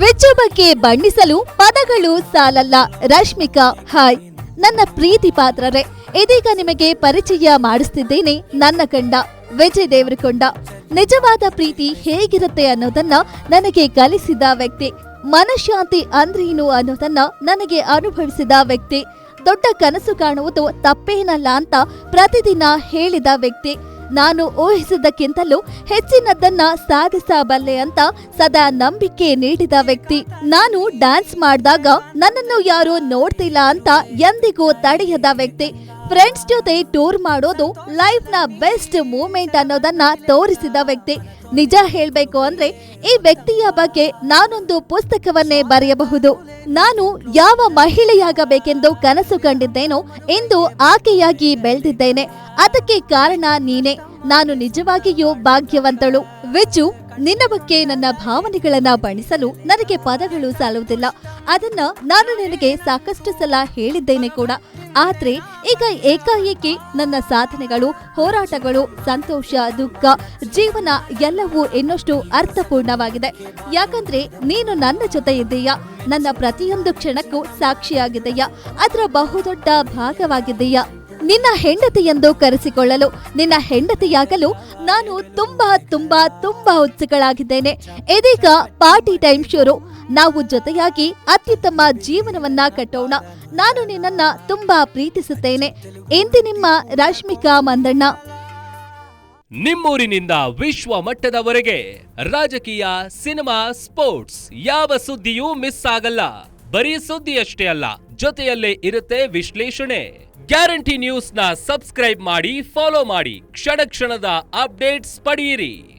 ವಿಚ್ಚು ಬಗ್ಗೆ ಬಣ್ಣಿಸಲು ಪದಗಳು ಸಾಲಲ್ಲ. ರಶ್ಮಿಕಾ, ಹಾಯ್ ನನ್ನ ಪ್ರೀತಿ ಪಾತ್ರರೇ, ಇದೀಗ ನಿಮಗೆ ಪರಿಚಯ ಮಾಡಿಸ್ತಿದ್ದೇನೆ ನನ್ನ ಗಂಡ ವಿಜಯ್ ದೇವರಕೊಂಡ. ನಿಜವಾದ ಪ್ರೀತಿ ಹೇಗಿರುತ್ತೆ ಅನ್ನೋದನ್ನ ನನಗೆ ಕಲಿಸಿದ ವ್ಯಕ್ತಿ, ಮನಃಶಾಂತಿ ಅಂದ್ರೇನು ಅನ್ನೋದನ್ನ ನನಗೆ ಅನುಭವಿಸಿದ ವ್ಯಕ್ತಿ, ದೊಡ್ಡ ಕನಸು ಕಾಣುವುದು ತಪ್ಪೇನಲ್ಲ ಅಂತ ಪ್ರತಿದಿನ ಹೇಳಿದ ವ್ಯಕ್ತಿ, ನಾನು ಊಹಿಸಿದ್ದಕ್ಕಿಂತಲೂ ಹೆಚ್ಚಿನದನ್ನ ಸಾಧಿಸಬಲ್ಲೆ ಅಂತ ಸದಾ ನಂಬಿಕೆ ನೀಡಿದ ವ್ಯಕ್ತಿ, ನಾನು ಡ್ಯಾನ್ಸ್ ಮಾಡಿದಾಗ ನನ್ನನ್ನು ಯಾರು ನೋಡ್ತಿಲ್ಲ ಅಂತ ಎಂದಿಗೂ ತಡೆಯದ ವ್ಯಕ್ತಿ, ಫ್ರೆಂಡ್ಸ್ ಜೊತೆ ಟೂರ್ ಮಾಡೋದು ಲೈಫ್ ನ ಬೆಸ್ಟ್ ಮೂಮೆಂಟ್ ಅನ್ನೋದನ್ನ ತೋರಿಸಿದ ವ್ಯಕ್ತಿ. ನಿಜ ಹೇಳ್ಬೇಕು ಅಂದ್ರೆ ಈ ವ್ಯಕ್ತಿಯ ಬಗ್ಗೆ ನಾನೊಂದು ಪುಸ್ತಕವನ್ನೇ ಬರೆಯಬಹುದು. ನಾನು ಯಾವ ಮಹಿಳೆಯಾಗಬೇಕೆಂದು ಕನಸು ಕಂಡಿದ್ದೇನೋ ಇಂದು ಆಕೆಯಾಗಿ ಬೆಳೆದಿದ್ದೇನೆ. ಅದಕ್ಕೆ ಕಾರಣ ನೀನೆ. ನಾನು ನಿಜವಾಗಿಯೂ ಭಾಗ್ಯವಂತಳು. ವಿಚ್ಚು, ನಿನ್ನ ಬಗ್ಗೆ ನನ್ನ ಭಾವನೆಗಳನ್ನ ಬಣ್ಣಿಸಲು ನನಗೆ ಪದಗಳು ಸಾಲುವುದಿಲ್ಲ. ಅದನ್ನ ನಾನು ನಿನಗೆ ಸಾಕಷ್ಟು ಸಲ ಹೇಳಿದ್ದೇನೆ ಕೂಡ. ಆದ್ರೆ ಈಗ ಏಕಾಏಕಿ ನನ್ನ ಸಾಧನೆಗಳು, ಹೋರಾಟಗಳು, ಸಂತೋಷ, ದುಃಖ, ಜೀವನ ಎಲ್ಲವೂ ಇನ್ನಷ್ಟು ಅರ್ಥಪೂರ್ಣವಾಗಿದೆ. ಯಾಕಂದ್ರೆ ನೀನು ನನ್ನ ಜೊತೆ ಇದ್ದೀಯಾ, ನನ್ನ ಪ್ರತಿಯೊಂದು ಕ್ಷಣಕ್ಕೂ ಸಾಕ್ಷಿಯಾಗಿದೆಯಾ, ಅದರ ಬಹುದೊಡ್ಡ ಭಾಗವಾಗಿದೆಯಾ. ನಿನ್ನ ಹೆಂಡತಿ ಎಂದು ಕರೆಸಿಕೊಳ್ಳಲು, ನಿನ್ನ ಹೆಂಡತಿಯಾಗಲು ನಾನು ತುಂಬಾ ತುಂಬಾ ತುಂಬಾ ಉತ್ಸುಕಳಾಗಿದ್ದೇನೆ. ಇದೀಗ ಪಾರ್ಟಿ ಟೈಮ್ ಶುರು. ನಾವು ಜೊತೆಯಾಗಿ ಅತ್ಯುತ್ತಮ ಜೀವನವನ್ನ ಕಟ್ಟೋಣ. ನಾನು ನಿನ್ನನ್ನ ತುಂಬಾ ಪ್ರೀತಿಸುತ್ತೇನೆ. ಇಂದು ನಿಮ್ಮ ರಶ್ಮಿಕಾ ಮಂದಣ್ಣ. ನಿಮ್ಮೂರಿನಿಂದ ವಿಶ್ವ ಮಟ್ಟದವರೆಗೆ ರಾಜಕೀಯ, ಸಿನಿಮಾ, ಸ್ಪೋರ್ಟ್ಸ್ ಯಾವ ಸುದ್ದಿಯೂ ಮಿಸ್ ಆಗಲ್ಲ. ಬರೀ ಸುದ್ದಿಯಷ್ಟೇ ಅಲ್ಲ, ಜೊತೆಯಲ್ಲೇ ಇರುತ್ತೆ ವಿಶ್ಲೇಷಣೆ. ಗ್ಯಾರಂಟಿ ನ್ಯೂಸ್ ನ ಸಬ್ಸ್ಕ್ರೈಬ್ ಮಾಡಿ, ಫಾಲೋ ಮಾಡಿ, ಕ್ಷಣ ಕ್ಷಣದ ಅಪ್ಡೇಟ್ಸ್ ಪಡೆಯಿರಿ.